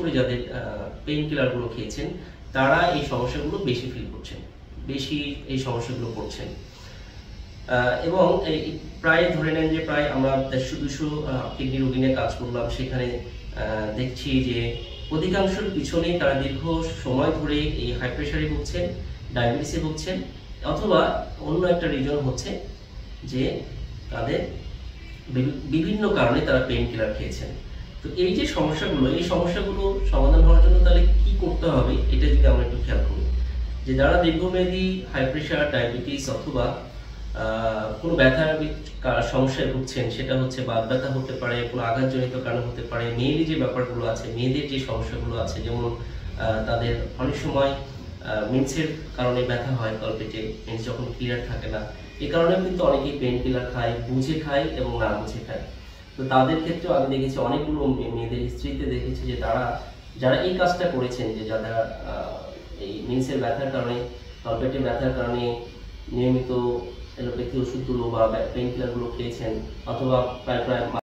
করে যাদের পেইন কিলারগুলো খেয়েছেন তারা এই সমস্যাগুলো বেশি ফিল করছেন, বেশি এই সমস্যাগুলো পড়ছেন। এবং প্রায় ধরে নেন যে প্রায় আমরা 150-200 কিডনি রোগী নিয়ে কাজ করলাম, সেখানে দেখছি যে অধিকাংশের পিছনেই তারা দীর্ঘ সময় ধরে এই হাই প্রেশারে ভুগছেন, ডায়াবেটিসে ভুগছেন, অথবা অন্য একটা রিজন হচ্ছে যে তাদের বিভিন্ন কারণে তারা পেইন কিলার খেয়েছেন। তো এই যে সমস্যাগুলো, এই সমস্যাগুলো সমাধান হওয়ার জন্য তাহলে কি করতে হবে এটা যদি আমরা একটু খেয়াল করি, যে যারা দীর্ঘমেয়াদী হাই প্রেশার, ডায়াবেটিস অথবা কোনো ব্যথার সমস্যায় ভুগছেন, সেটা হচ্ছে বাত ব্যথা হতে পারে, কোনো আঘাতজনিত কারণ হতে পারে, মেয়েদের যে ব্যাপারগুলো আছে, মেয়েদের যে সমস্যাগুলো আছে, যেমন তাদের অনেক সময় মেন্সের কারণে ব্যথা হয় তলপেটে, মেন্স যখন ক্লিয়ার থাকে না, এই কারণে কিন্তু অনেকেই পেইন কিলার খায়, বুঝে খায় এবং না বুঝে খায়। তো তাদের ক্ষেত্রেও আমি দেখেছি, অনেকগুলো মেয়েদের হিস্ট্রিতে দেখেছি যে যারা এই কাজটা করেছেন, যে যারা এই মেন্সের ব্যথার কারণে, তলপেটে ব্যথার কারণে নিয়মিত এলোপ্যাথি ওষুধগুলো বা পেইন কিলারগুলো খেয়েছেন, অথবা প্রায়